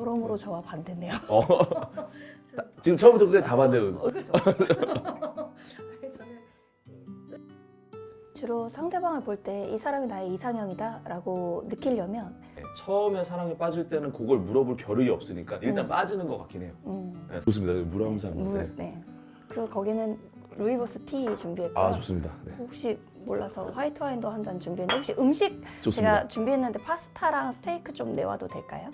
여러모로 저와 반대네요. 지금 처음부터 그게 다 반대요. 그죠? 주로 상대방을 볼 때 이 사람이 나의 이상형이다 라고 느끼려면 처음에 사랑에 빠질 때는 그걸 물어볼 겨를이 없으니까 일단 빠지는 것 같긴 해요. 네, 좋습니다. 물 한번 사. 네. 거기는 루이보스 티 준비했고요. 아 좋습니다. 네. 혹시 몰라서 화이트 와인도 한 잔 준비했는데 혹시 음식 좋습니다. 제가 준비했는데 파스타랑 스테이크 좀 내와도 될까요?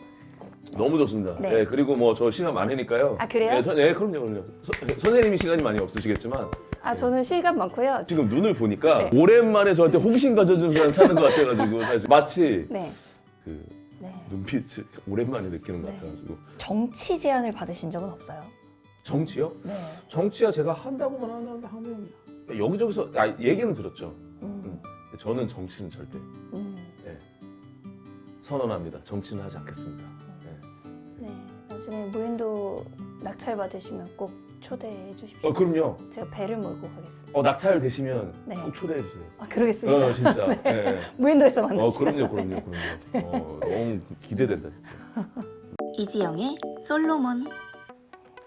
너무 좋습니다. 네. 네, 그리고 뭐 저 시간 많으니까요. 아, 그래요? 네, 그럼요. 선생님이 시간이 많이 없으시겠지만 저는 시간 많고요. 지금 눈을 보니까 네. 오랜만에 저한테 호기심 가져준 사람 사는 것 같아가지고 사실 마치 네. 그 네. 눈빛을 오랜만에 느끼는 것 네. 같아가지고. 정치 제안을 받으신 적은 없어요? 정치요? 네. 정치야 제가 한다고만 하면 여기저기서 얘기는 들었죠. 저는 정치는 절대 선언합니다. 정치는 하지 않겠습니다. 네. 나중에 무인도 낙찰 받으시면 꼭 초대해 주십시오. 그럼요. 제가 배를 몰고 가겠습니다. 낙찰 되시면 네. 꼭 초대해 주세요. 그러겠습니다. 진짜. 네. 네. 무인도에서 만납시다. 그럼요. 너무 기대된다 진짜. 이지영의 솔로몬.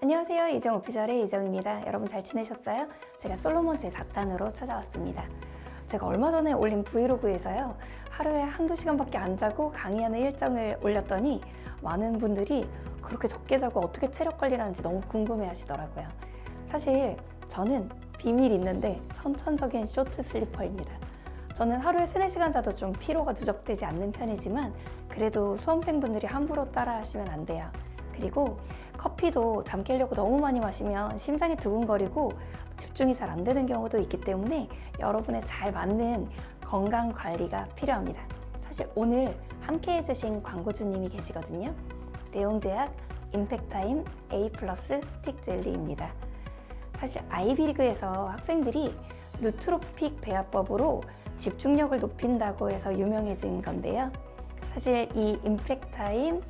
안녕하세요. 이정 오피셜의 이정입니다. 여러분 잘 지내셨어요? 제가 솔로몬 제4탄으로 찾아왔습니다. 제가 얼마 전에 올린 브이로그에서요. 하루에 한두 시간밖에 안 자고 강의하는 일정을 올렸더니 많은 분들이 그렇게 적게 자고 어떻게 체력 관리를 하는지 너무 궁금해 하시더라고요. 사실 저는 비밀이 있는데 선천적인 쇼트 슬리퍼입니다. 저는 하루에 3-4시간 자도 좀 피로가 누적되지 않는 편이지만 그래도 수험생분들이 함부로 따라 하시면 안 돼요. 그리고 커피도 잠 깨려고 너무 많이 마시면 심장이 두근거리고 집중이 잘 안 되는 경우도 있기 때문에 여러분의 잘 맞는 건강 관리가 필요합니다. 사실 오늘 함께 해주신 광고주님이 계시거든요. 대용제약 임팩타임 A+ 스틱 젤리입니다. 사실 아이비리그에서 학생들이 누트로픽 배합법으로 집중력을 높인다고 해서 유명해진 건데요. 사실 이 임팩타임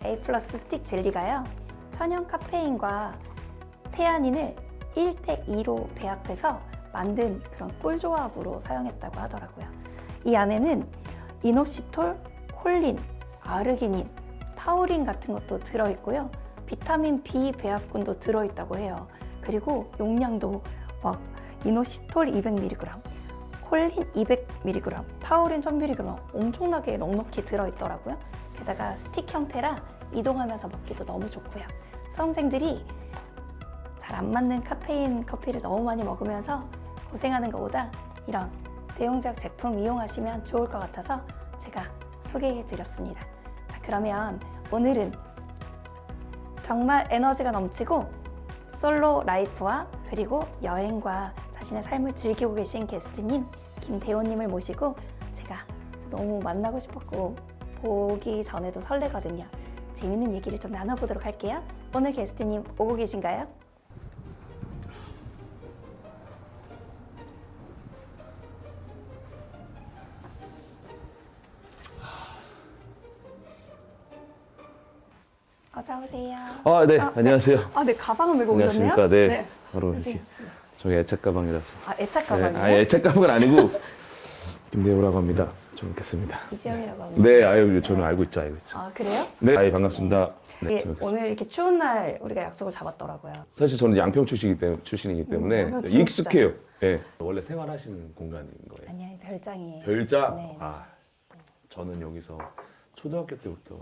A+ 스틱 젤리가요. 천연 카페인과 테아닌을 1대2로 배합해서 만든 그런 꿀조합으로 사용했다고 하더라고요. 이 안에는 이노시톨, 콜린, 아르기닌, 타우린 같은 것도 들어있고요. 비타민 B 배합군도 들어있다고 해요. 그리고 용량도 막 이노시톨 200mg, 콜린 200mg, 타우린 1000mg 엄청나게 넉넉히 들어있더라고요. 게다가 스틱 형태라 이동하면서 먹기도 너무 좋고요. 수험생들이 잘 안 맞는 카페인 커피를 너무 많이 먹으면서 고생하는 것보다 이런 대용제약 제품 이용하시면 좋을 것 같아서 제가 소개해드렸습니다. 자, 그러면 오늘은 정말 에너지가 넘치고 솔로 라이프와 그리고 여행과 자신의 삶을 즐기고 계신 게스트님 김대호님을 모시고 제가 너무 만나고 싶었고 보기 전에도 설레거든요. 재밌는 얘기를 좀 나눠보도록 할게요. 오늘 게스트님 오고 계신가요? 어서 오세요. 네, 안녕하세요. 네, 가방을 메고 오셨네요? 안녕하십니까. 네. 바로 안녕하세요. 이렇게 저희 애착 가방이라서. 애착 가방이요? 애착 가방은 아니고 김대호라고 합니다. 좀 뵙겠습니다. 이지영이라고 합니다. 네, 저는 알고 있죠. 그래요? 네, 반갑습니다. 네, 오늘 이렇게 추운 날 우리가 약속을 잡았더라고요. 사실 저는 양평 출신이기 때문에 양평 진짜. 익숙해요. 네. 원래 생활하시는 공간인 거예요. 아니요, 별장이에요. 별장? 네. 저는 여기서 초등학교 때부터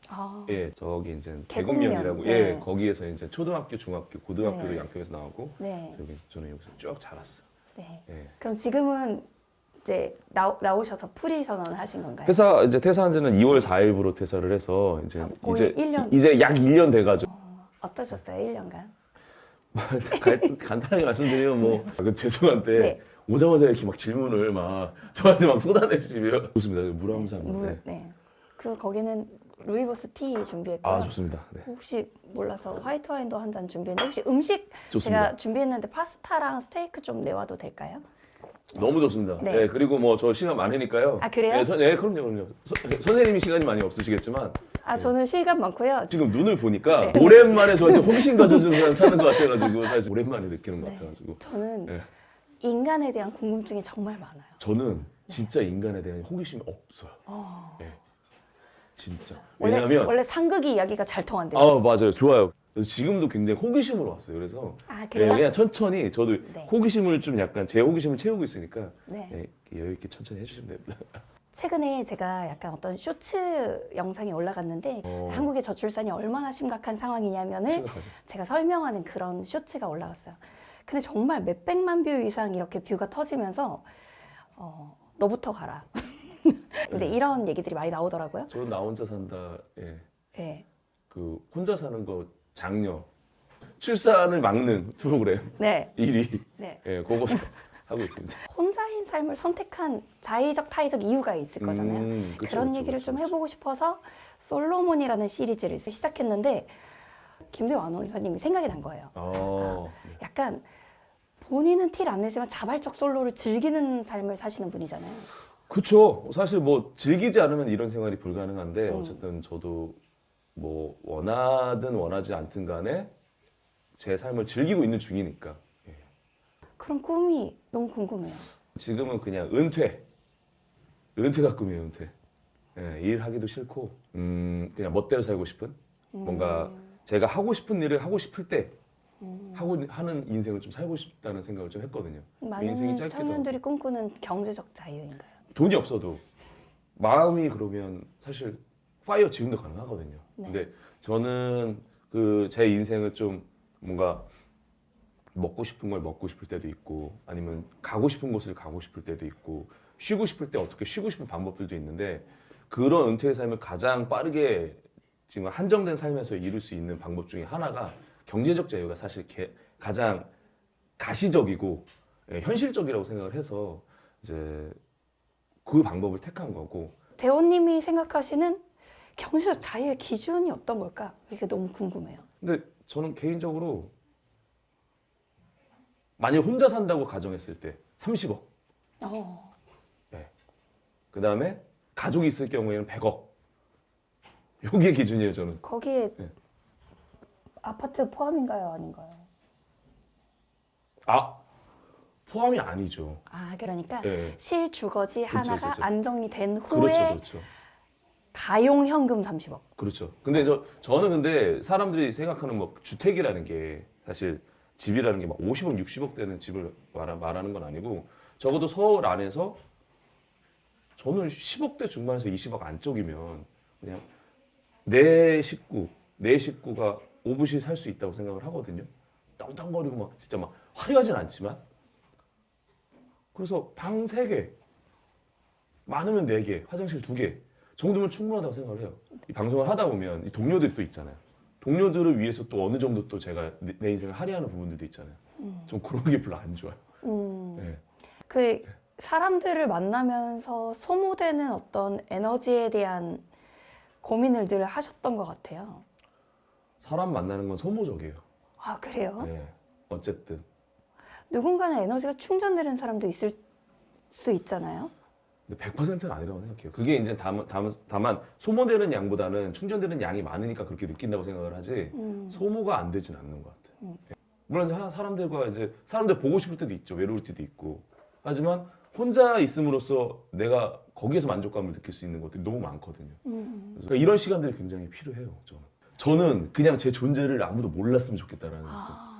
아, 저기 이제 계곡면. 계곡면이라고 네. 거기에서 이제 초등학교, 중학교, 고등학교를 네. 양평에서 나오고 네. 저는 여기서 쭉 자랐어요. 네. 예. 그럼 지금은 이제 나오셔서 프리 선언을 하신 건가요? 회사 이제 퇴사한 지는 2월 4일부로 퇴사를 해서 거의 1년. 이제 약 1년 돼가지고 어떠셨어요, 1년간? 간단하게 말씀드리면 죄송한데 네. 오자마자 이렇게 막 질문을 막 저한테 막 쏟아내시면 좋습니다. 물 한번 사. 네. 거기는 루이보스 티 준비했고요. 좋습니다. 네. 혹시 몰라서 화이트 와인도 한 잔 준비했는데 혹시 음식 좋습니다. 제가 준비했는데 파스타랑 스테이크 좀 내와도 될까요? 너무 좋습니다. 네. 네, 그리고 저 시간 많으니까요. 그래요? 네, 그럼요. 선생님이 시간이 많이 없으시겠지만 저는 시간 많고요. 지금 눈을 보니까 네. 오랜만에 저한테 호기심 가져준 사람 사는 것 같아가지고 사실 오랜만에 느끼는 것 같아가지고 저는 네. 인간에 대한 궁금증이 정말 많아요. 저는 진짜 인간에 대한 호기심이 없어요. 어, 네. 진짜. 원래 왜냐하면 상극이 이야기가 잘 통한대요. 아 맞아요, 좋아요. 그래서 지금도 굉장히 호기심으로 왔어요. 그래서 아, 그래요? 그냥 천천히 저도 네. 호기심을 좀 약간 제 호기심을 채우고 있으니까 네. 여유 있게 천천히 해주시면 됩니다. 최근에 제가 약간 어떤 쇼츠 영상이 올라갔는데 한국의 저출산이 얼마나 심각한 상황이냐면을 심각하죠. 제가 설명하는 그런 쇼츠가 올라왔어요. 근데 정말 몇백만 뷰 이상 이렇게 뷰가 터지면서 너부터 가라. 이제 이런 얘기들이 많이 나오더라고요. 저는 나 혼자 산다. 예. 네. 그 혼자 사는 거 장려 출산을 막는 프로그램 네. 1위. 네. 예, 그거 하고 있습니다. 혼자인 삶을 선택한 자의적 타의적 이유가 있을 거잖아요. 그쵸, 그런 그쵸, 얘기를 그쵸, 좀 그쵸. 해보고 싶어서 솔로몬이라는 시리즈를 시작했는데 김대호 아나운서님이 생각이 난 거예요. 네. 약간 본인은 티를 안 내지만 자발적 솔로를 즐기는 삶을 사시는 분이잖아요. 그쵸. 사실 뭐 즐기지 않으면 이런 생활이 불가능한데 어쨌든 저도 뭐 원하든 원하지 않든 간에 제 삶을 즐기고 있는 중이니까. 예. 그런 꿈이 너무 궁금해요. 지금은 그냥 은퇴가 꿈이에요. 은퇴. 예, 일하기도 싫고 그냥 멋대로 살고 싶은 뭔가 제가 하고 싶은 일을 하고 싶을 때 하는 인생을 좀 살고 싶다는 생각을 좀 했거든요. 많은 인생이 짧기도 청년들이 꿈꾸는 경제적 자유인가요? 돈이 없어도 마음이 그러면 사실 파이어 지금도 가능하거든요. 네. 근데 저는 그 제 인생을 좀 뭔가 먹고 싶은 걸 먹고 싶을 때도 있고 아니면 가고 싶은 곳을 가고 싶을 때도 있고 쉬고 싶을 때 어떻게 쉬고 싶은 방법들도 있는데 그런 은퇴의 삶을 가장 빠르게 지금 한정된 삶에서 이룰 수 있는 방법 중에 하나가 경제적 자유가 사실 가장 가시적이고 현실적이라고 생각을 해서 이제 그 방법을 택한 거고. 대호님이 생각하시는 경제적 자유의 기준이 어떤 걸까? 이게 너무 궁금해요. 근데 저는 개인적으로 만약 혼자 산다고 가정했을 때 30억. 어, 그 다음에 가족이 있을 경우에는 100억. 요게 기준이에요, 저는. 거기에 네. 아파트 포함인가요? 아닌가요? 아, 포함이 아니죠. 아, 그러니까 예. 실주거지 그렇죠, 하나가 그렇죠. 안정이 된 후에 그렇죠, 그렇죠. 가용 현금 30억. 그렇죠. 근데 저는 근데 사람들이 생각하는 뭐 주택이라는 게 사실 집이라는 게 막 50억, 60억 되는 집을 말하는 건 아니고 적어도 서울 안에서 저는 10억대 중반에서 20억 안쪽이면 그냥 내 식구가 오붓이 살 수 있다고 생각을 하거든요. 땅땅거리고 막 진짜 막 화려하진 않지만 그래서 방 3개 많으면 4개 화장실 2개 정도면 충분하다고 생각을 해요. 이 방송을 하다 보면 이 동료들이 또 있잖아요. 동료들을 위해서 또 어느 정도 또 제가 내 인생을 할애하는 부분들도 있잖아요. 좀 그런 게 별로 안 좋아요. 네. 그 사람들을 만나면서 소모되는 어떤 에너지에 대한 고민을 늘 하셨던 것 같아요. 사람 만나는 건 소모적이에요. 아, 그래요? 네. 어쨌든 누군가는 에너지가 충전되는 사람도 있을 수 있잖아요. 근데 100%는 아니라고 생각해요. 그게 이제 다만 소모되는 양보다는 충전되는 양이 많으니까 그렇게 느낀다고 생각을 하지 소모가 안 되진 않는 것 같아요. 네. 물론 사람들과 이제 사람들 보고 싶을 때도 있죠. 외로울 때도 있고. 하지만 혼자 있음으로써 내가 거기에서 만족감을 느낄 수 있는 것들이 너무 많거든요. 그러니까 이런 시간들이 굉장히 필요해요. 저는 그냥 제 존재를 아무도 몰랐으면 좋겠다라는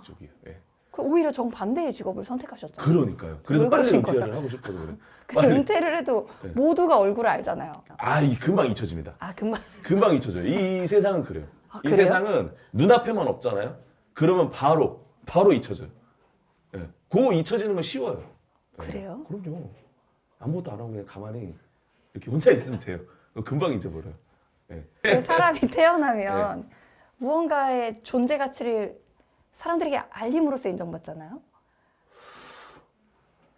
쪽이에요. 예. 그 오히려 정반대의 직업을 선택하셨잖아요. 그러니까요. 그래서 왜 빨리 그러신 은퇴를 거예요? 하고 싶거든요. 근데 은퇴를 해도 네. 모두가 얼굴을 알잖아요. 이 금방 잊혀집니다. 아, 금방. 금방 잊혀져요. 이 세상은 그래요. 아, 이 그래요? 세상은 눈앞에만 없잖아요. 그러면 바로 잊혀져요. 예. 그거 잊혀지는 건 쉬워요. 예. 그래요? 그럼요. 아무것도 안 하고 그냥 가만히 이렇게 혼자 있으면 돼요. 금방 잊어버려요. 예. 그 사람이 태어나면 무언가의 존재 가치를 사람들에게 알림으로써 인정받잖아요.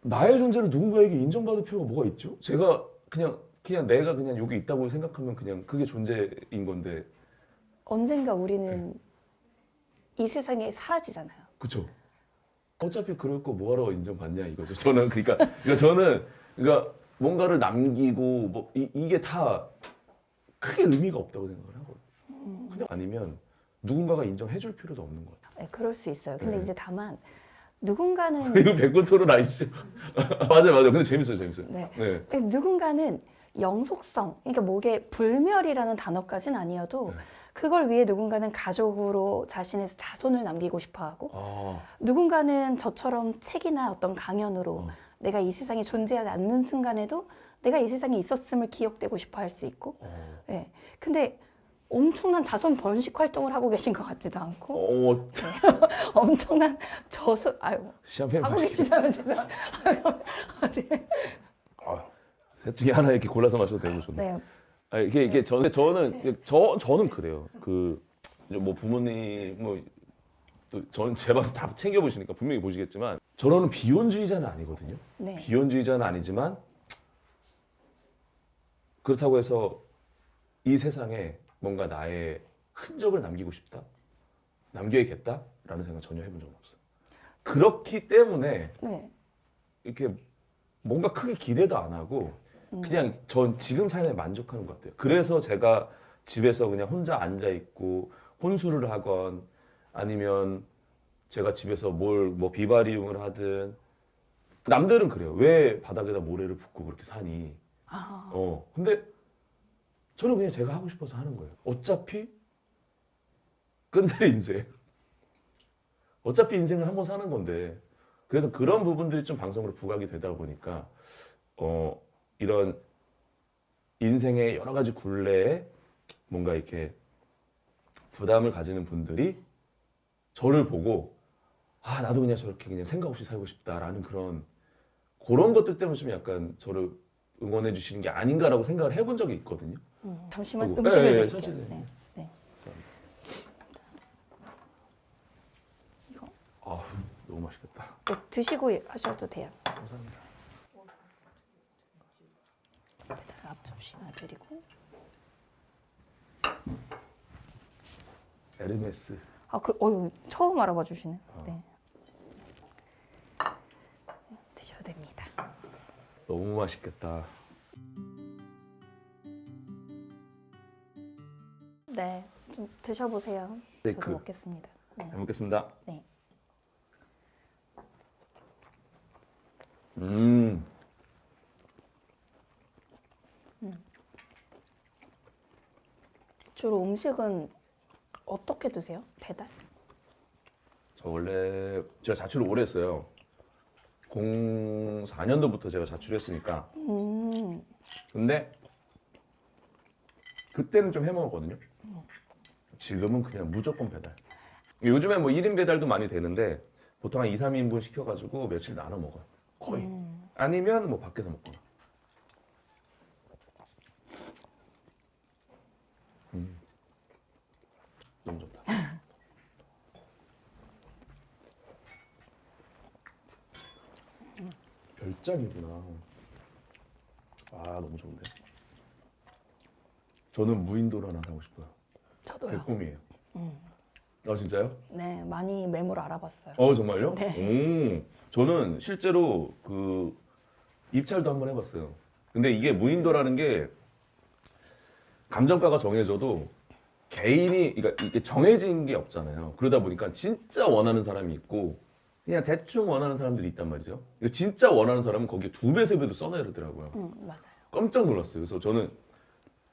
나의 존재를 누군가에게 인정받을 필요가 뭐가 있죠? 제가 그냥 내가 그냥 여기 있다고 생각하면 그냥 그게 존재인 건데. 언젠가 우리는 이 세상에 사라지잖아요. 그렇죠. 어차피 그럴 거 뭐하러 인정받냐 이거죠. 저는 저는 뭔가를 남기고 뭐 이게 다 크게 의미가 없다고 생각을 하거든요. 그냥 아니면 누군가가 인정해줄 필요도 없는 것 같아요. 네, 그럴 수 있어요. 근데 네. 이제 다만 누군가는 이거 백분 토론 아니죠? 맞아요. 근데 재밌어요. 네. 네. 누군가는 영속성, 그러니까 목에 불멸이라는 단어까지는 아니어도 네. 그걸 위해 누군가는 가족으로 자신의 자손을 남기고 싶어하고 누군가는 저처럼 책이나 어떤 강연으로 내가 이 세상에 존재하지 않는 순간에도 내가 이 세상에 있었음을 기억되고 싶어 할 수 있고 네. 근데 엄청난 자손 번식 활동을 하고 계신 것 같지도 않고 엄청난 아유 샴페인 하고 마시기. 계시다면 죄송합니다. 네. 셋 중에 하나 이렇게 골라서 마셔도 되고 좋네. 네. 아니, 이게 저는 그래요. 그 뭐 부모님 뭐 또 저는 제 방송 다 챙겨 보시니까 분명히 보시겠지만 저는 비혼주의자는 아니거든요. 네. 비혼주의자는 아니지만 그렇다고 해서 이 세상에 뭔가 나의 흔적을 남기고 싶다, 남겨야겠다라는 생각 전혀 해본 적은 없어요. 그렇기 때문에 네. 이렇게 뭔가 크게 기대도 안 하고 그냥 전 지금 삶에 만족하는 것 같아요. 그래서 제가 집에서 그냥 혼자 앉아 있고 혼술을 하건 아니면 제가 집에서 뭐 비바리움을 하든 남들은 그래요. 왜 바닥에다 모래를 붓고 그렇게 사니? 근데 저는 그냥 제가 하고 싶어서 하는 거예요. 어차피 끝낼 인생. 어차피 인생을 한 번 사는 건데. 그래서 그런 부분들이 좀 방송으로 부각이 되다 보니까 이런 인생의 여러 가지 굴레에 뭔가 이렇게 부담을 가지는 분들이 저를 보고 나도 그냥 저렇게 그냥 생각 없이 살고 싶다라는 그런 것들 때문에 좀 약간 저를 응원해 주시는 게 아닌가라고 생각을 해본 적이 있거든요. 잠시만 아이고. 음식을 네, 드릴게요. 천천히. 네. 네. 이거 너무 맛있겠다. 드시고 하셔도 돼요. 감사합니다. 앞접시나 드리고. 에르메스. 처음 알아봐 주시네. 네. 드셔도 됩니다. 너무 맛있겠다. 네, 좀 드셔보세요. 스테이크. 저도 먹겠습니다. 네. 잘 먹겠습니다. 네. 주로 음식은 어떻게 드세요? 배달? 저 원래 제가 자취를 오래 했어요. 04년도부터 제가 자취를 했으니까. 근데 그때는 좀 해먹었거든요. 지금은 그냥 무조건 배달. 요즘에 뭐 1인 배달도 많이 되는데 보통 한 2, 3인분 시켜가지고 며칠 나눠 먹어요. 거의. 아니면 뭐 밖에서 먹거나. 너무 좋다. 별장이구나. 너무 좋은데. 저는 무인도를 하나 사고 싶어요. 저도요. 그게 꿈이에요. 진짜요? 네, 많이 매물 알아봤어요. 정말요? 네. 저는 실제로 그 입찰도 한번 해봤어요. 근데 이게 무인도라는 게 감정가가 정해져도 개인이, 그러니까 이게 정해진 게 없잖아요. 그러다 보니까 진짜 원하는 사람이 있고 그냥 대충 원하는 사람들이 있단 말이죠. 진짜 원하는 사람은 거기에 2배, 3배도 써내더라고요. 맞아요. 깜짝 놀랐어요. 그래서 저는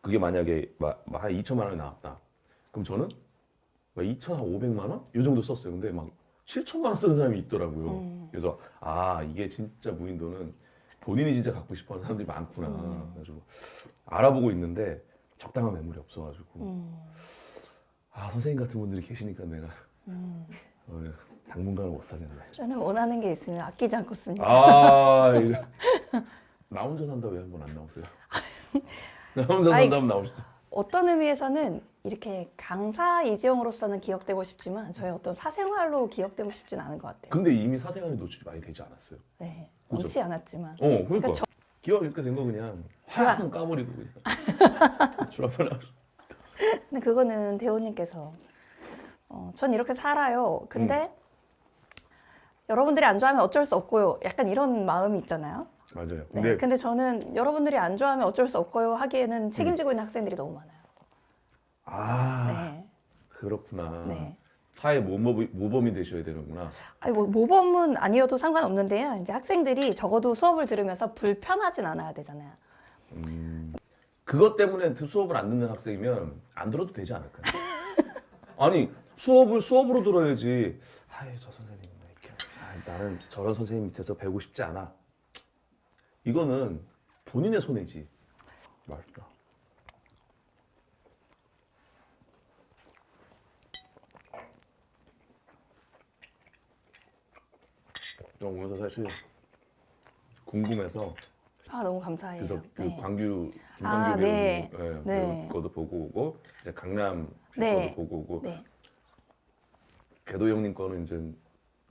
그게 만약에 한 2천만 원이 나왔다. 그럼 저는 2,500만 원? 이 정도 썼어요. 근데 막 7천만 원 쓰는 사람이 있더라고요. 그래서 이게 진짜 무인도는 본인이 진짜 갖고 싶어하는 사람들이 많구나. 그래가지고 알아보고 있는데 적당한 매물이 없어가지고 선생님 같은 분들이 계시니까 내가 당분간은 못 사겠네. 저는 원하는 게 있으면 아끼지 않고 씁니다. 나 혼자 산다 왜 한 번 안 나오세요? 나 혼자 산다면 나오시죠. 어떤 의미에서는 이렇게 강사 이지영으로서는 기억되고 싶지만 저의 어떤 사생활로 기억되고 싶진 않은 것 같아요. 근데 이미 사생활이 노출이 많이 되지 않았어요? 네, 그죠? 원치 않았지만. 그러니까 기억 이렇게 된 거 그냥 확 까버리고 그냥 줄아버려. 근데 그거는 대호님께서 전 이렇게 살아요. 근데 여러분들이 안 좋아하면 어쩔 수 없고요. 약간 이런 마음이 있잖아요. 맞아요. 네, 근데 저는 여러분들이 안 좋아하면 어쩔 수 없고요 하기에는 책임지고 있는 학생들이 너무 많아요. 네. 그렇구나. 네. 사회 모범이 되셔야 되는구나. 모범은 아니어도 상관없는데요. 이제 학생들이 적어도 수업을 들으면서 불편하진 않아야 되잖아요. 그것 때문에 수업을 안 듣는 학생이면 안 들어도 되지 않을까요? 아니 수업을 수업으로 들어야지. 아유 저 선생님 이렇게 나는 저런 선생님 밑에서 배우고 싶지 않아. 이거는 본인의 손해지. 맛있다. 저 오면서 사실 궁금해서 아, 너무 감사해요. 그래서 그 네. 광규 아, 김광규 네. 배우 예, 네. 배우 거도 보고 오고 이제 강남 네. 거도 보고 오고 네. 궤도 형님 거는 이제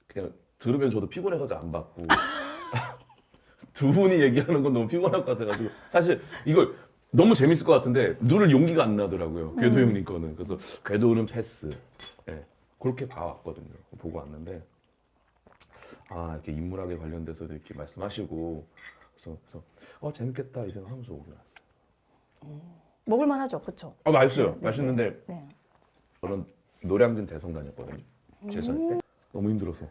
그냥 들으면 저도 피곤해가지고 안 받고 두 분이 얘기하는 건 너무 피곤할 것 같아가지고 사실 이걸 너무 재밌을 것 같은데 누를 용기가 안 나더라고요. 궤도 형님 거는. 그래서 궤도는 패스. 예, 그렇게 봐왔거든요. 보고 왔는데 아 이렇게 인문학에 관련돼서도 이렇게 말씀하시고 그래서 재밌겠다 이 생각하면서 오긴 왔어요. 먹을만 하죠, 그렇죠? 아 맛있어요. 네, 네, 맛있는데 네. 저는 노량진 대성 다녔거든요. 재수할 때 너무 힘들어서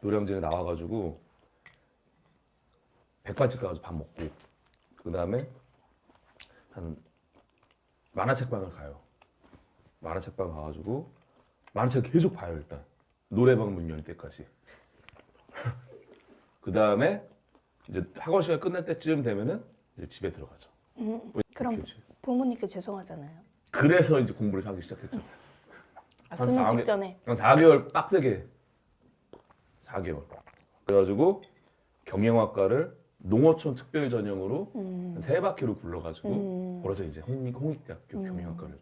노량진에 나와가지고 백반집 가서 밥 먹고 그 다음에 한 만화책방을 가요. 만화책방 가가지고 만화책 계속 봐요 일단 노래방 문 열 때까지. 그 다음에 이제 학원 시간 끝날 때쯤 되면은 이제 집에 들어가죠. 그럼 이렇게 부모님께 죄송하잖아요. 그래서 이제 공부를 하기 시작했죠. 아, 한 수능 4개월 직전에. 한 4개월 빡세게 4개월. 그래가지고 경영학과를 농어촌 특별 전형으로 한 3바퀴로 굴러가지고 그래서 이제 홍익대학교 경영학과를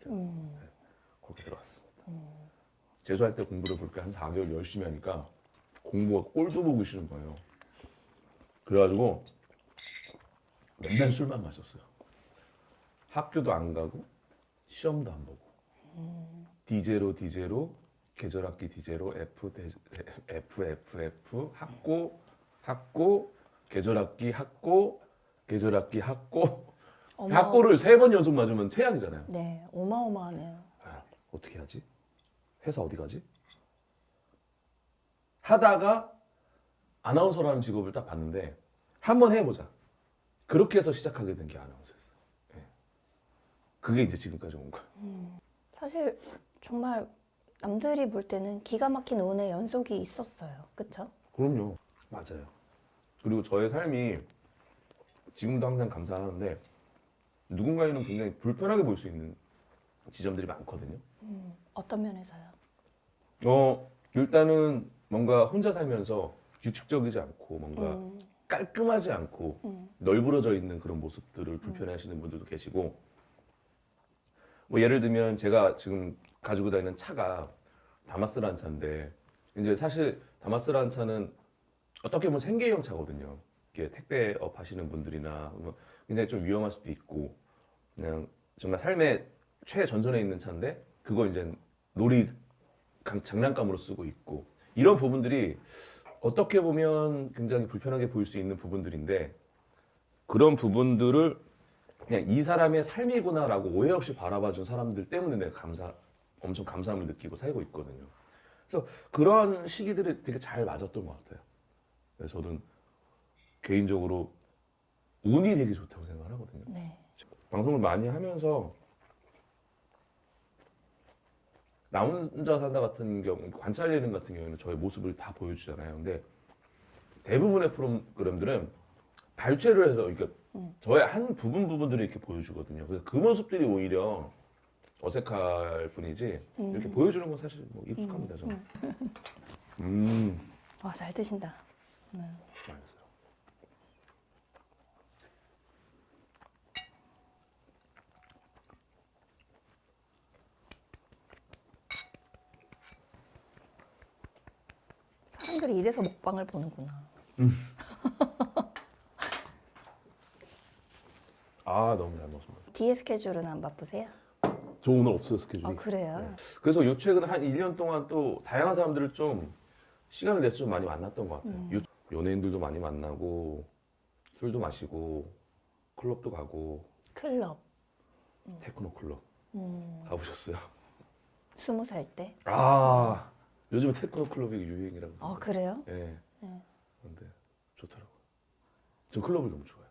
거기 들어갔습니다. 재수할 때 공부를 그렇게 한 4개월 열심히 하니까 공부가 꼴도 보기 싫은 거예요. 그래가지고 맨날 술만 마셨어요. 학교도 안 가고 시험도 안 보고 디제로 계절학기 디제로 F 학고 계절학기 학고 학고를 3번 연속 맞으면 퇴학이잖아요. 네, 어마어마하네요. 아, 어떻게 하지? 회사 어디 가지? 하다가 아나운서라는 직업을 딱 봤는데 한번 해보자. 그렇게 해서 시작하게 된 게 아나운서였어요. 예. 그게 이제 지금까지 온 거예요. 사실 정말 남들이 볼 때는 기가 막힌 운의 연속이 있었어요. 그렇죠? 그럼요. 맞아요. 그리고 저의 삶이 지금도 항상 감사하는데 누군가에는 굉장히 불편하게 볼 수 있는 지점들이 많거든요. 어떤 면에서요? 일단은 뭔가 혼자 살면서 규칙적이지 않고 뭔가 깔끔하지 않고 널브러져 있는 그런 모습들을 불편해하시는 분들도 계시고 뭐 예를 들면 제가 지금 가지고 다니는 차가 다마스라는 차인데 이제 사실 다마스라는 차는 어떻게 보면 생계형 차거든요. 이렇게 택배업 하시는 분들이나 뭐 굉장히 좀 위험할 수도 있고 그냥 정말 삶의 최전선에 있는 차인데 그거 이제 장난감으로 쓰고 있고 이런 부분들이 어떻게 보면 굉장히 불편하게 보일 수 있는 부분들인데 그런 부분들을 그냥 이 사람의 삶이구나라고 오해 없이 바라봐준 사람들 때문에 내가 엄청 감사함을 느끼고 살고 있거든요. 그래서 그런 시기들이 되게 잘 맞았던 것 같아요. 그래서 저는 개인적으로 운이 되게 좋다고 생각을 하거든요. 네. 방송을 많이 하면서 나 혼자 산다 같은 경우 관찰 예능 같은 경우에는 저의 모습을 다 보여주잖아요. 근데 대부분의 프로그램들은 발췌를 해서 그러니까 저의 한 부분들을 이렇게 보여주거든요. 그래서 그 모습들이 오히려 어색할 뿐이지 이렇게 보여주는 건 사실 뭐 익숙합니다. 저는. 와, 잘 드신다. 맛있어요. 사람들이 이래서 먹방을 보는구나. 아 너무 잘 먹었습니다. 뒤에 스케줄은 안 바쁘세요? 저 오늘 없어요 스케줄이. 아, 그래요? 그래서 요 최근 한 1년 동안 또 다양한 사람들을 좀 시간을 내서 좀 많이 만났던 것 같아요. 연예인들도 많이 만나고 술도 마시고 클럽도 가고 클럽. 테크노 클럽 가보셨어요? 20살 때? 아 요즘에 테크노 클럽이 유행이라고. 아, 그래요? 예. 네. 근데 좋더라고요. 저 클럽을 너무 좋아해요.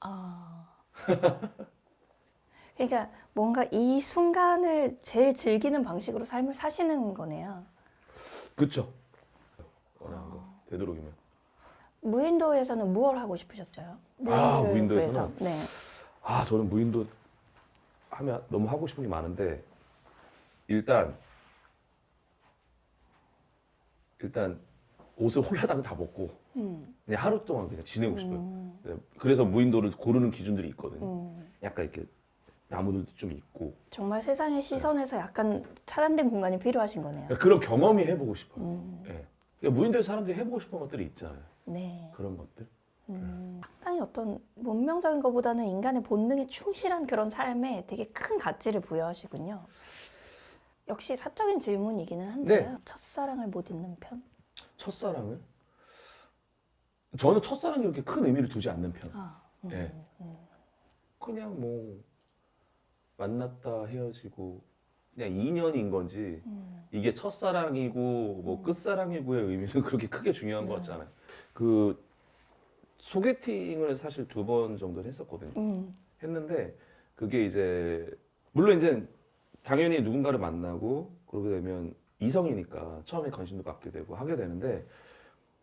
아, 그러니까 뭔가 이 순간을 제일 즐기는 방식으로 삶을 사시는 거네요. 그쵸? 원하는 거 되도록이면. 무인도에서는 무얼 하고 싶으셨어요? 아, 무인도를 무인도에서는? 구해서. 네. 아, 저는 무인도 하면 너무 하고 싶은 게 많은데 일단 옷을 홀라당 다 벗고 그냥 하루 동안 그냥 지내고 싶어요. 네, 그래서 무인도를 고르는 기준들이 있거든요. 약간 이렇게 나무들도 좀 있고 정말 세상의 시선에서 약간 차단된 공간이 필요하신 거네요. 그런 경험이 해보고 싶어요. 예. 그러니까 무인도에 사람들이 해보고 싶은 것들이 있잖아요. 네. 그런 것들. 상당히 어떤 문명적인 것보다는 인간의 본능에 충실한 그런 삶에 되게 큰 가치를 부여하시군요. 역시 사적인 질문이기는 한데요. 네. 첫사랑을 못 잊는 편? 첫사랑을? 저는 첫사랑이 그렇게 큰 의미를 두지 않는 편. 아, 예. 그냥 뭐 만났다 헤어지고 그냥 인연인 건지 이게 첫사랑이고 뭐 끝사랑이고의 의미는 그렇게 크게 중요한 것 같지 않아요. 그 소개팅을 사실 2번 정도는 했었거든요. 했는데 그게 이제 물론 이제 당연히 누군가를 만나고 그러게 되면 이성이니까 처음에 관심도 갖게 되고 하게 되는데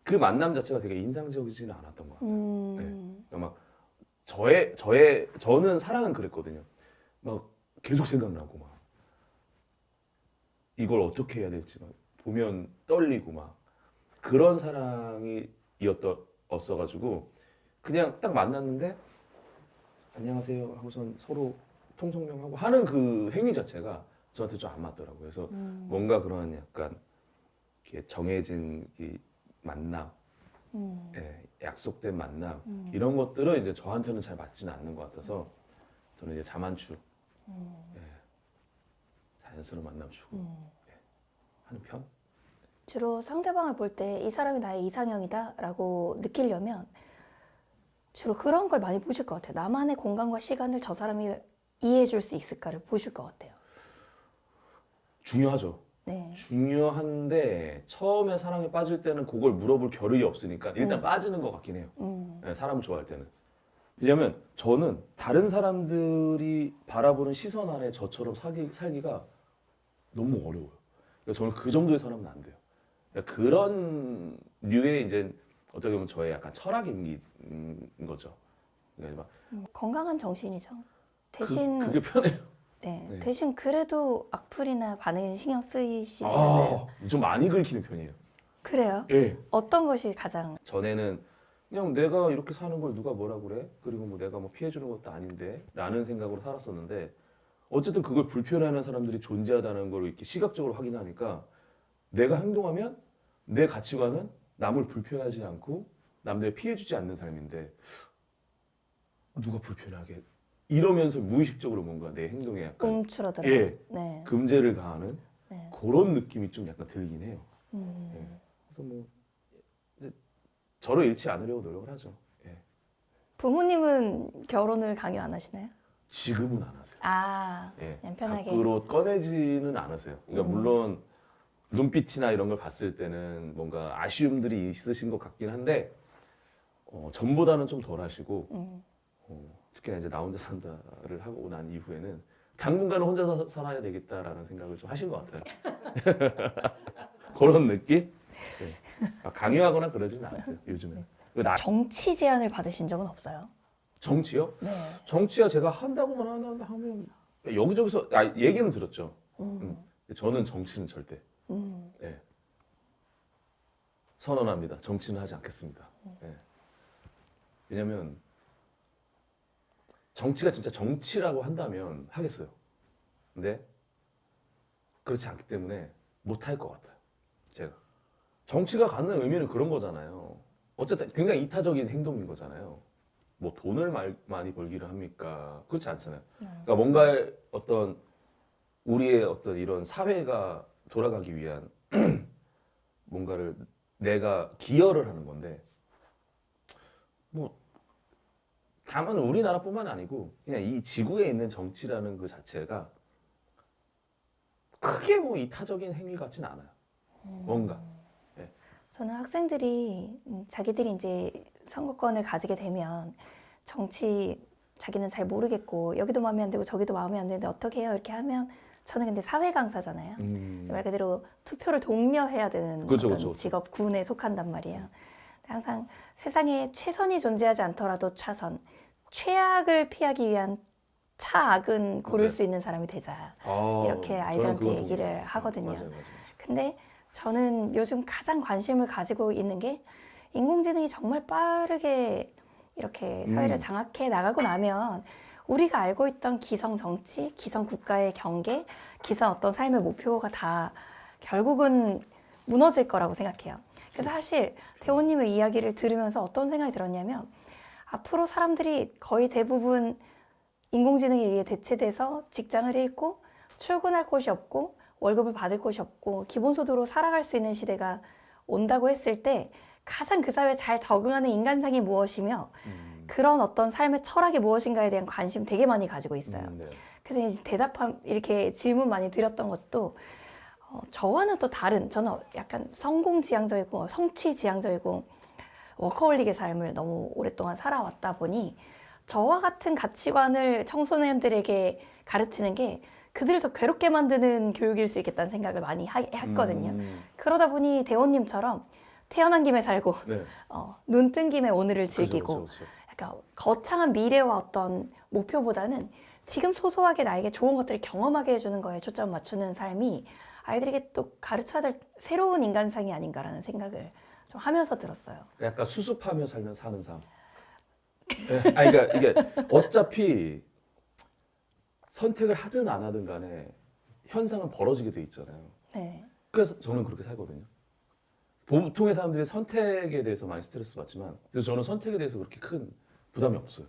그 만남 자체가 되게 인상적이지는 않았던 것 같아요. 네. 그러니까 막 저는 사랑은 그랬거든요. 막 계속 생각나고 막 이걸 어떻게 해야 될지 막 보면 떨리고 막 그런 사랑이었어가지고 그냥 딱 만났는데 안녕하세요 하고선 서로 통성명하고 하는 그 행위 자체가 저한테 좀 안 맞더라고요. 그래서 뭔가 그런 약간 이렇게 정해진 이 만남, 예, 약속된 만남 이런 것들은 이제 저한테는 잘 맞지는 않는 것 같아서 저는 이제 자만추, 예, 자연스러운 만남 추구 예, 하는 편. 주로 상대방을 볼 때 이 사람이 나의 이상형이다라고 느끼려면 주로 그런 걸 많이 보실 것 같아요. 나만의 공간과 시간을 저 사람이 이해해 줄 수 있을까를 보실 것 같아요. 중요하죠. 네. 중요한데 처음에 사랑에 빠질 때는 그걸 물어볼 겨를이 없으니까 일단 빠지는 것 같긴 해요. 예, 사람 좋아할 때는. 왜냐면 저는 다른 사람들이 바라보는 시선 안에 저처럼 살기가 너무 어려워요. 그러니까 저는 그 정도의 사람은 안 돼요. 그러니까 그런 류의 이제 어떻게 보면 저의 약간 철학인 거죠. 그러니까 막 건강한 정신이죠. 대신 그게 편해요. 네, 네. 대신 그래도 악플이나 반응에 신경 쓰이시지는 좀 많이 긁히는 편이에요. 그래요? 예. 어떤 것이 가장 전에는 그냥 내가 이렇게 사는 걸 누가 뭐라 그래? 그리고 뭐 내가 뭐 피해 주는 것도 아닌데 라는 생각으로 살았었는데 어쨌든 그걸 불편해하는 사람들이 존재하다는 걸 이렇게 시각적으로 확인하니까 내가 행동하면 내 가치관은 남을 불편하지 않고 남들 피해 주지 않는 삶인데 누가 불편하게 이러면서 무의식적으로 뭔가 내 행동에 약간 움츠러들어요? 예, 네. 금제를 가하는 네. 그런 느낌이 좀 약간 들긴 해요. 예. 그래서 뭐 이제 저를 잃지 않으려고 노력을 하죠. 예. 부모님은 결혼을 강요 안 하시나요? 지금은 안 하세요. 아, 예. 그냥 편하게. 밖으로 꺼내지는 않으세요. 그러니까 물론 눈빛이나 이런 걸 봤을 때는 뭔가 아쉬움들이 있으신 것 같긴 한데 전보다는 좀 덜 하시고 특히나 이제 나 혼자 산다를 하고 난 이후에는 당분간은 혼자 살아야 되겠다라는 생각을 좀 하신 것 같아요. 그런 느낌? 네. 강요하거나 그러지는 않으세요, 요즘은. 정치 제안을 받으신 적은 없어요? 정치요? 네. 정치야 제가 한다고만 하면 여기저기서 얘기는 들었죠. 저는 정치는 절대 예. 선언합니다. 정치는 하지 않겠습니다. 예. 왜냐면 정치가 진짜 정치라고 한다면 하겠어요. 근데 그렇지 않기 때문에 못할 것 같아요. 제가. 정치가 갖는 의미는 그런 거잖아요. 어쨌든 굉장히 이타적인 행동인 거잖아요. 뭐 돈을 많이 벌기를 합니까? 그렇지 않잖아요. 그러니까 뭔가 어떤 우리의 어떤 이런 사회가 돌아가기 위한 뭔가를 내가 기여를 하는 건데 뭐 다만 우리나라뿐만 아니고 그냥 이 지구에 있는 정치라는 그 자체가 크게 뭐 이타적인 행위 같진 않아요. 뭔가. 저는 학생들이 자기들이 이제 선거권을 가지게 되면 정치 자기는 잘 모르겠고 여기도 마음에 안 들고 저기도 마음에 안 드는데 어떻게 해요? 이렇게 하면 저는 근데 사회 강사잖아요. 말 그대로 투표를 독려해야 되는 그렇죠, 어떤 그렇죠. 직업군에 속한단 말이에요. 항상 세상에 최선이 존재하지 않더라도 차선, 최악을 피하기 위한 차악은 고를 맞아요. 수 있는 사람이 되자. 아, 이렇게 저는 아이들한테 그거 얘기를 동의해요. 하거든요. 맞아요. 근데 저는 요즘 가장 관심을 가지고 있는 게 인공지능이 정말 빠르게 이렇게 사회를 장악해 나가고 나면 우리가 알고 있던 기성 정치, 기성 국가의 경계, 기성 어떤 삶의 목표가 다 결국은 무너질 거라고 생각해요. 그래서 사실 대호님의 이야기를 들으면서 어떤 생각이 들었냐면 앞으로 사람들이 거의 대부분 인공지능에 의해 대체돼서 직장을 잃고 출근할 곳이 없고 월급을 받을 곳이 없고 기본소득으로 살아갈 수 있는 시대가 온다고 했을 때 가장 그 사회에 잘 적응하는 인간상이 무엇이며 그런 어떤 삶의 철학이 무엇인가에 대한 관심 되게 많이 가지고 있어요. 네. 그래서 이제 이렇게 질문 많이 드렸던 것도 저와는 또 다른, 저는 약간 성공지향적이고 성취지향적이고 워커홀릭의 삶을 너무 오랫동안 살아왔다 보니 저와 같은 가치관을 청소년들에게 가르치는 게 그들을 더 괴롭게 만드는 교육일 수 있겠다는 생각을 많이 했거든요. 그러다 보니 대호님처럼 태어난 김에 살고 네. 눈 뜬 김에 오늘을 즐기고 그렇죠. 약간 거창한 미래와 어떤 목표보다는 지금 소소하게 나에게 좋은 것들을 경험하게 해주는 거에 초점 맞추는 삶이 아이들에게 또 가르쳐야 될 새로운 인간상이 아닌가라는 생각을 좀 하면서 들었어요. 약간 수습하며 사는 삶. 네. 아니, 그러니까 이게 어차피 선택을 하든 안 하든 간에 현상은 벌어지게 돼 있잖아요. 네. 그래서 저는 그렇게 살거든요. 보통의 사람들이 선택에 대해서 많이 스트레스 받지만 그래서 저는 선택에 대해서 그렇게 큰 부담이 없어요.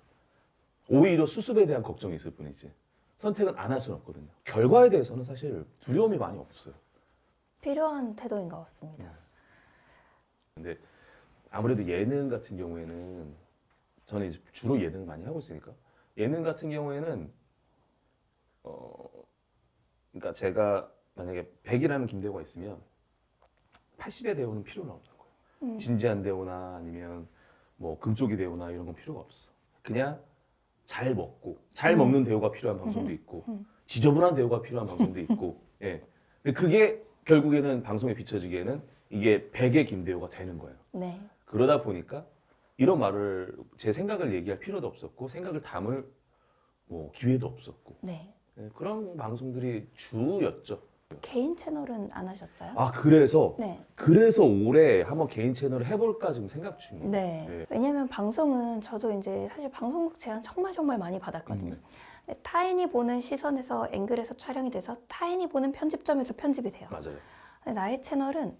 오히려 수습에 대한 걱정이 있을 뿐이지 선택은 안 할 수는 없거든요. 결과에 대해서는 사실 두려움이 많이 없어요. 필요한 태도인 것 같습니다. 근데 아무래도 예능 같은 경우에는 저는 이제 주로 예능을 많이 하고 있으니까 예능 같은 경우에는 그러니까 제가 만약에 100이라는 김대호가 있으면 80의 대호는 필요는 없는 거예요. 진지한 대호나 아니면 뭐 금쪽이 대호나 이런 건 필요가 없어. 그냥 잘 먹고 잘 먹는 대호가 필요한 방송도 있고 지저분한 대호가 필요한 방송도 있고 예. 근데 그게 결국에는 방송에 비춰지기에는 이게 100의 김대호가 되는 거예요. 네. 그러다 보니까 이런 말을 제 생각을 얘기할 필요도 없었고 생각을 담을 뭐 기회도 없었고 네. 예, 그런 방송들이 주였죠. 개인 채널은 안 하셨어요? 아 그래서 네. 올해 한번 개인 채널을 해볼까 지금 생각 중이에요. 네. 네. 왜냐면 방송은 저도 이제 사실 방송국 제안 정말 많이 받았거든요. 근데 타인이 보는 시선에서 앵글에서 촬영이 돼서 타인이 보는 편집점에서 편집이 돼요. 맞아요. 근데 나의 채널은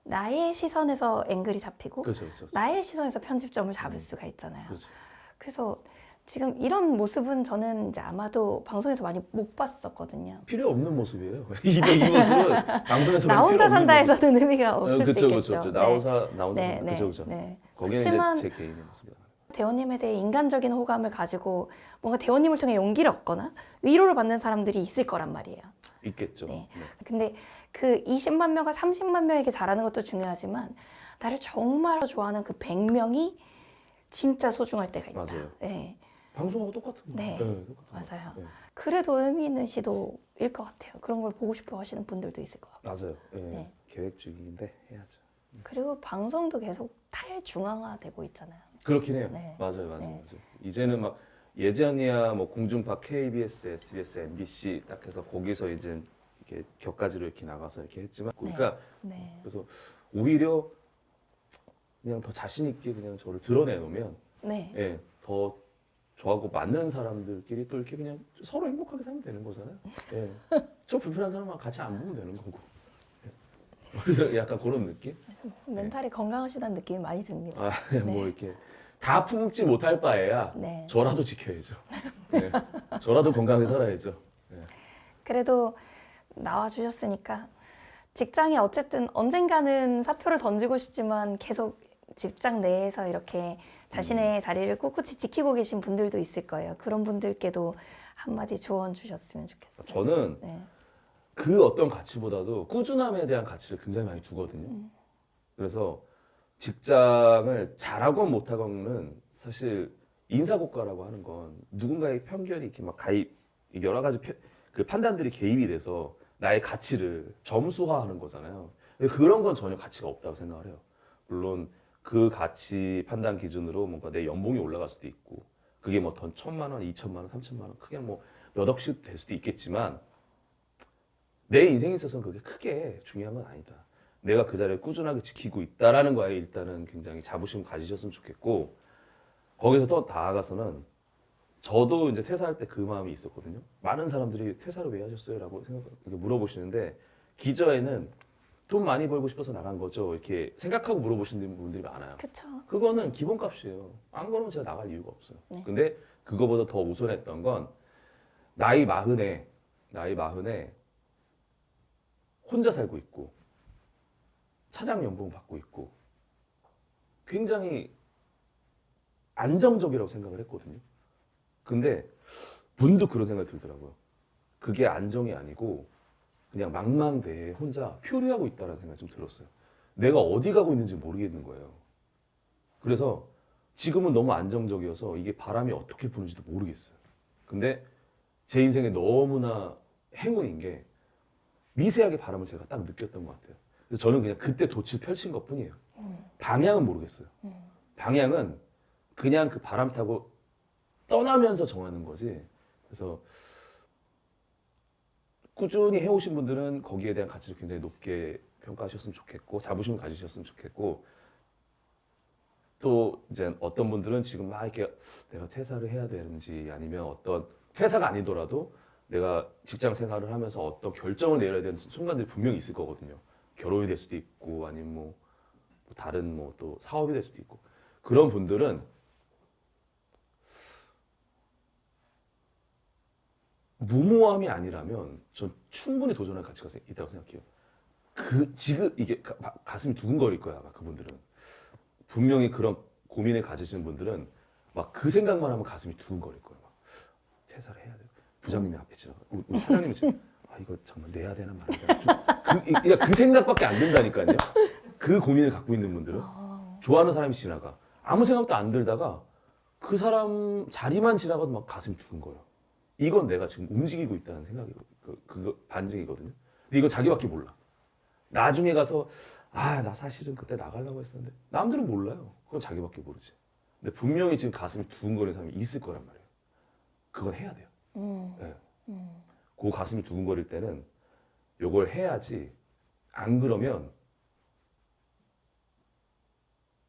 나의 시선에서 앵글이 잡히고 그렇죠. 나의 시선에서 편집점을 잡을 수가 있잖아요. 그렇죠. 그래서 지금 이런 모습은 저는 이제 아마도 방송에서 많이 못 봤었거든요. 필요 없는 모습이에요. 이 모습은 방송에서 나 혼자 필요 없는 산다에서는 의미가 없을 그쵸, 수 있겠죠. 그쵸. 나 혼자 네, 네, 그죠. 네. 거기는 그렇지만 이제 제 개인의 모습이다. 대호님에 대해 인간적인 호감을 가지고 뭔가 대호님을 통해 용기를 얻거나 위로를 받는 사람들이 있을 거란 말이에요. 있겠죠. 네. 네. 근데 그 20만 명과 30만 명에게 잘하는 것도 중요하지만 나를 정말 좋아하는 그 100명이 진짜 소중할 때가 있다. 맞아요. 네. 방송하고 똑같은 네. 거예요. 똑같은 맞아요. 거. 네. 그래도 의미 있는 시도일 것 같아요. 그런 걸 보고 싶어 하시는 분들도 있을 것 같고. 맞아요. 네. 네. 계획 중인데 해야죠. 그리고 방송도 계속 탈중앙화되고 있잖아요. 그렇긴 해요. 네. 맞아요. 네. 이제는 막 예전이야 뭐 공중파, KBS, SBS, MBC 딱 해서 거기서 이제 이렇게 격가지로 이렇게 나가서 이렇게 했지만 그러니까 네. 그래서 오히려 그냥 더 자신 있게 그냥 저를 드러내놓으면 네. 예, 더 저하고 맞는 사람들끼리 또 이렇게 그냥 서로 행복하게 살면 되는 거잖아요. 예. 저 불편한 사람하고 같이 안 보면 되는 거고. 예. 그래서 약간 그런 느낌? 멘탈이 건강하시다는 느낌이 많이 듭니다. 아, 뭐 이렇게 다 품지 못할 바에야 네. 저라도 지켜야죠. 예. 저라도 건강하게 살아야죠. 예. 그래도 나와주셨으니까 직장에 어쨌든 언젠가는 사표를 던지고 싶지만 계속 직장 내에서 이렇게 자신의 자리를 꿋꿋이 지키고 계신 분들도 있을 거예요. 그런 분들께도 한마디 조언 주셨으면 좋겠어요. 저는 네. 그 어떤 가치보다도 꾸준함에 대한 가치를 굉장히 많이 두거든요. 그래서 직장을 잘하건 못하건은 사실 인사고과라고 하는 건 누군가의 편견이 이렇게 막 여러 가지 그 판단들이 개입이 돼서 나의 가치를 점수화하는 거잖아요. 근데 그런 건 전혀 가치가 없다고 생각을 해요. 물론 그 가치 판단 기준으로 뭔가 내 연봉이 올라갈 수도 있고 그게 뭐 돈 1,000만 원, 2,000만 원, 3,000만 원 크게 뭐 몇 억씩 될 수도 있겠지만 내 인생에 있어서는 그게 크게 중요한 건 아니다. 내가 그 자리를 꾸준하게 지키고 있다라는 거에 일단은 굉장히 자부심 가지셨으면 좋겠고 거기서 또 나아가서는 저도 이제 퇴사할 때 그 마음이 있었거든요. 많은 사람들이 퇴사를 왜 하셨어요? 라고 물어보시는데 기저에는 돈 많이 벌고 싶어서 나간 거죠. 이렇게 생각하고 물어보시는 분들이 많아요. 그쵸. 그거는 기본값이에요. 안 그러면 제가 나갈 이유가 없어요. 네. 근데 그거보다 더 우선했던 건 나이 마흔에 혼자 살고 있고 차장 연봉 받고 있고 굉장히 안정적이라고 생각을 했거든요. 근데 문득 그런 생각이 들더라고요. 그게 안정이 아니고 그냥 망망대해 혼자 표류하고 있다는 생각이 좀 들었어요. 내가 어디 가고 있는지 모르겠는 거예요. 그래서 지금은 너무 안정적이어서 이게 바람이 어떻게 부는지도 모르겠어요. 근데 제 인생에 너무나 행운인 게 미세하게 바람을 제가 딱 느꼈던 것 같아요. 그래서 저는 그냥 그때 돛을 펼친 것 뿐이에요. 방향은 모르겠어요. 방향은 그냥 그 바람 타고 떠나면서 정하는 거지. 그래서 꾸준히 해오신 분들은 거기에 대한 가치를 굉장히 높게 평가하셨으면 좋겠고 자부심을 가지셨으면 좋겠고 또 이제 어떤 분들은 지금 막 이렇게 내가 퇴사를 해야 되는지 아니면 어떤 퇴사가 아니더라도 내가 직장 생활을 하면서 어떤 결정을 내려야 되는 순간들이 분명히 있을 거거든요. 결혼이 될 수도 있고 아니면 뭐 다른 뭐 또 사업이 될 수도 있고 그런 분들은 무모함이 아니라면 전 충분히 도전할 가치가 있다고 생각해요. 지금 이게 가슴이 두근거릴 거야 아마 그분들은 분명히 그런 고민을 가지시는 분들은 막 그 생각만 하면 가슴이 두근거릴 거예요. 막 퇴사를 해야 돼. 부장님이 앞에 지나가. 우리 사장님이 지금 이거 정말 내야 되나 말아야 되나. 그 생각밖에 안 든다니까요. 그 고민을 갖고 있는 분들은 좋아하는 사람이 지나가 아무 생각도 안 들다가 그 사람 자리만 지나가도 막 가슴이 두근거려. 이건 내가 지금 움직이고 있다는 생각이 그거 반증이거든요. 근데 이건 자기밖에 몰라. 나중에 가서 나 사실은 그때 나가려고 했었는데 남들은 몰라요. 그건 자기밖에 모르지. 근데 분명히 지금 가슴이 두근거리는 사람이 있을 거란 말이에요. 그건 해야 돼요. 네. 그 가슴이 두근거릴 때는 요걸 해야지 안 그러면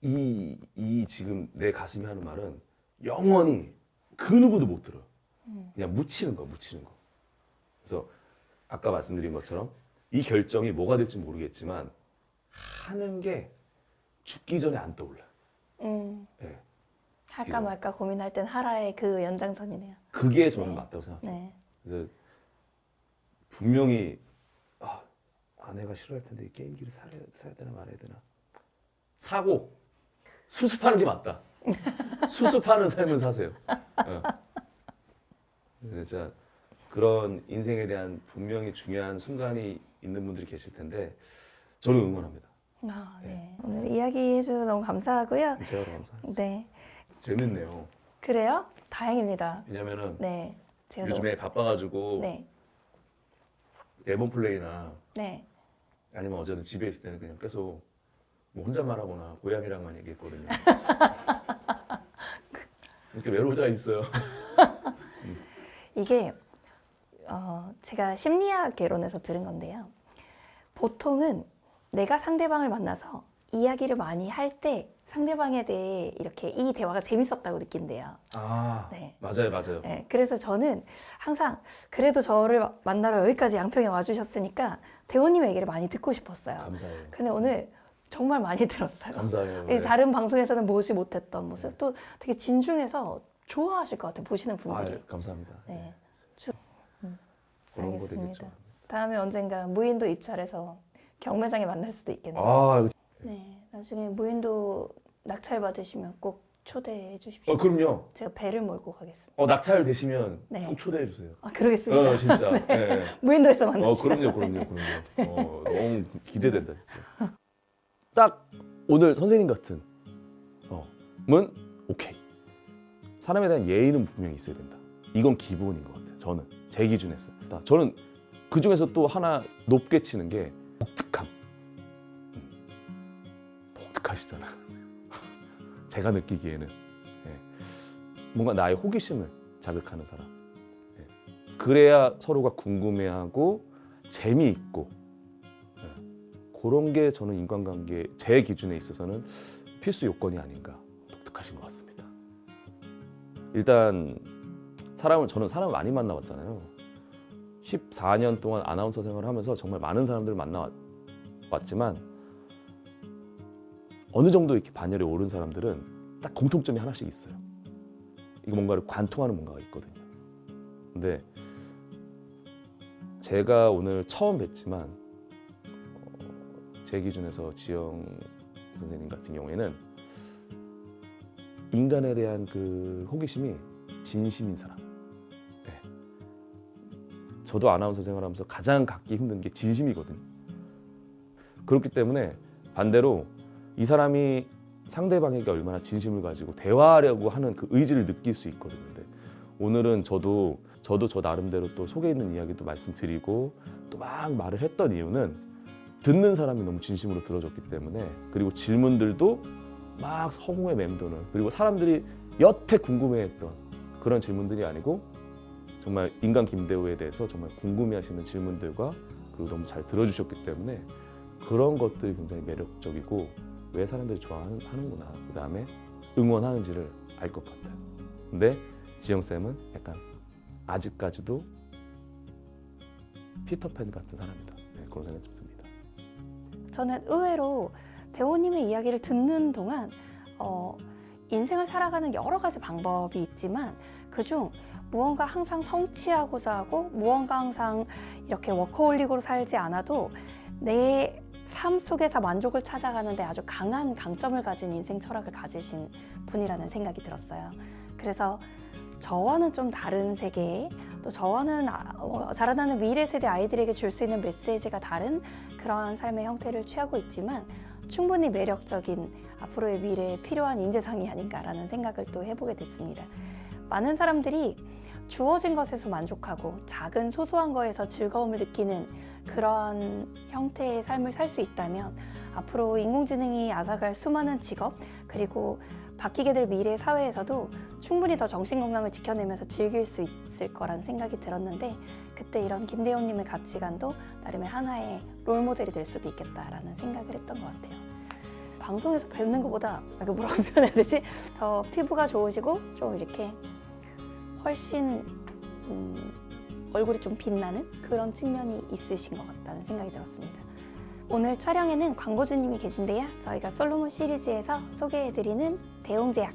이 지금 내 가슴이 하는 말은 영원히 그 누구도 못 들어요. 그냥 묻히는 거. 그래서 아까 말씀드린 것처럼 이 결정이 뭐가 될지 모르겠지만 하는 게 죽기 전에 안 떠올라요. 네. 할까 말까 고민할 땐 하라의 그 연장선이네요. 그게 저는 네. 맞다고 생각해요. 네. 그래서 분명히 아내가 싫어할 텐데 이 게임기를 사야 되나 말아야 되나 사고 수습하는 게 맞다. 수습하는 삶을 사세요. 진짜 그런 인생에 대한 분명히 중요한 순간이 있는 분들이 계실 텐데 저는 응원합니다. 네. 오늘 이야기 해주셔서 너무 감사하고요. 제가 더 감사합니다. 네. 재밌네요. 그래요? 다행입니다. 왜냐면은 네. 제가 요즘에 바빠가지고 네. 앨범 플레이나 네. 아니면 어제는 집에 있을 때는 그냥 계속 뭐 혼잣말 하거나 고양이랑만 얘기했거든요. 이렇게 외로울 때가 있어요. 이게 제가 심리학 개론에서 들은 건데요. 보통은 내가 상대방을 만나서 이야기를 많이 할 때 상대방에 대해 이렇게 이 대화가 재밌었다고 느낀대요. 네. 맞아요. 네, 그래서 저는 항상 그래도 저를 만나러 여기까지 양평에 와주셨으니까 대호님 얘기를 많이 듣고 싶었어요. 감사해요. 근데 오늘 정말 많이 들었어요. 감사해요. 네. 다른 방송에서는 보지 못했던 모습 또 되게 진중해서 좋아하실 것 같아요. 보시는 분들이. 감사합니다. 네. 그런 거 알겠습니다. 되겠죠. 다음에 언젠가 무인도 입찰해서 경매장에 만날 수도 있겠네요. 네, 나중에 무인도 낙찰 받으시면 꼭 초대해 주십시오. 그럼요. 제가 배를 몰고 가겠습니다. 낙찰 되시면 네. 꼭 초대해 주세요. 그러겠습니다. 진짜. 네. 무인도에서 만납시다. 그럼요. 너무 기대된다 진짜. 딱 오늘 선생님 같은 문 오케이. 사람에 대한 예의는 분명히 있어야 된다. 이건 기본인 것 같아요. 저는 제 기준에서. 저는 그 중에서 또 하나 높게 치는 게 독특함. 독특하시잖아. 제가 느끼기에는 뭔가 나의 호기심을 자극하는 사람. 그래야 서로가 궁금해하고 재미있고 그런 게 저는 인간관계 제 기준에 있어서는 필수 요건이 아닌가. 독특하신 것 같습니다. 일단 저는 사람을 많이 만나봤잖아요. 14년 동안 아나운서 생활을 하면서 정말 많은 사람들을 만나왔지만 어느 정도 이렇게 반열에 오른 사람들은 딱 공통점이 하나씩 있어요. 이거 뭔가를 관통하는 뭔가가 있거든요. 근데 제가 오늘 처음 뵀지만 제 기준에서 지영 선생님 같은 경우에는 인간에 대한 그 호기심이 진심인 사람. 저도 아나운서 생활하면서 가장 갖기 힘든 게 진심이거든요. 그렇기 때문에 반대로 이 사람이 상대방에게 얼마나 진심을 가지고 대화하려고 하는 그 의지를 느낄 수 있거든요. 근데 오늘은 저도 저 나름대로 또 속에 있는 이야기도 말씀드리고 또 막 말을 했던 이유는 듣는 사람이 너무 진심으로 들어줬기 때문에, 그리고 질문들도 막 성우에 맴도는, 그리고 사람들이 여태 궁금해했던 그런 질문들이 아니고 정말 인간 김대호에 대해서 정말 궁금해하시는 질문들과 그리고 너무 잘 들어주셨기 때문에 그런 것들이 굉장히 매력적이고 왜 사람들이 좋아하는구나, 그 다음에 응원하는지를 알 것 같아요. 근데 지영쌤은 약간 아직까지도 피터팬 같은 사람이다. 그런 생각이 좀 듭니다. 저는 의외로 대호님의 이야기를 듣는 동안 인생을 살아가는 여러 가지 방법이 있지만 그중 무언가 항상 성취하고자 하고 무언가 항상 이렇게 워커홀릭으로 살지 않아도 내 삶 속에서 만족을 찾아가는데 아주 강한 강점을 가진 인생 철학을 가지신 분이라는 생각이 들었어요. 그래서 저와는 좀 다른 세계, 또 저와는 자라나는 미래 세대 아이들에게 줄 수 있는 메시지가 다른 그러한 삶의 형태를 취하고 있지만 충분히 매력적인 앞으로의 미래에 필요한 인재상이 아닌가라는 생각을 또 해보게 됐습니다. 많은 사람들이 주어진 것에서 만족하고 작은 소소한 거에서 즐거움을 느끼는 그러한 형태의 삶을 살 수 있다면 앞으로 인공지능이 앗아갈 수많은 직업, 그리고 바뀌게 될 미래 사회에서도 충분히 더 정신건강을 지켜내면서 즐길 수 있을 거란 생각이 들었는데, 그때 이런 김대호님의 가치관도 나름의 하나의 롤모델이 될 수도 있겠다라는 생각을 했던 것 같아요. 방송에서 뵙는 것보다 뭐라고 표현해야 되지? 더 피부가 좋으시고 좀 이렇게 훨씬 얼굴이 좀 빛나는 그런 측면이 있으신 것 같다는 생각이 들었습니다. 오늘 촬영에는 광고주님이 계신데요. 저희가 솔로몬 시리즈에서 소개해드리는 대홍제약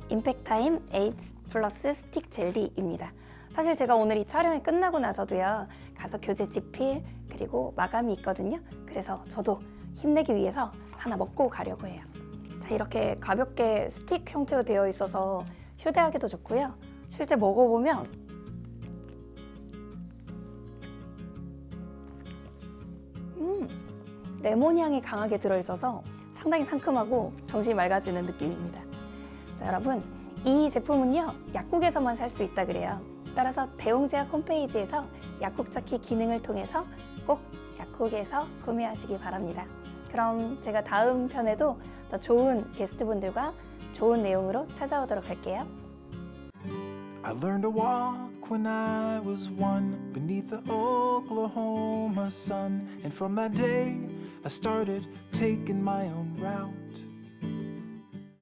임팩타임 에이스 플러스 스틱 젤리입니다. 사실 제가 오늘 이 촬영이 끝나고 나서도요, 가서 교재 집필 그리고 마감이 있거든요. 그래서 저도 힘내기 위해서 하나 먹고 가려고 해요. 자, 이렇게 가볍게 스틱 형태로 되어 있어서 휴대하기도 좋고요. 실제 먹어보면 레몬 향이 강하게 들어있어서 상당히 상큼하고 정신이 맑아지는 느낌입니다. 자, 여러분, 이 제품은요, 약국에서만 살 수 있다 그래요. 따라서 대홍제약 홈페이지에서 약국 찾기 기능을 통해서 꼭 약국에서 구매하시기 바랍니다. 그럼 제가 다음 편에도 더 좋은 게스트분들과 좋은 내용으로 찾아오도록 할게요. I learned to walk when I was 1 beneath the Oklahoma sun. And from that day, I started taking my own route.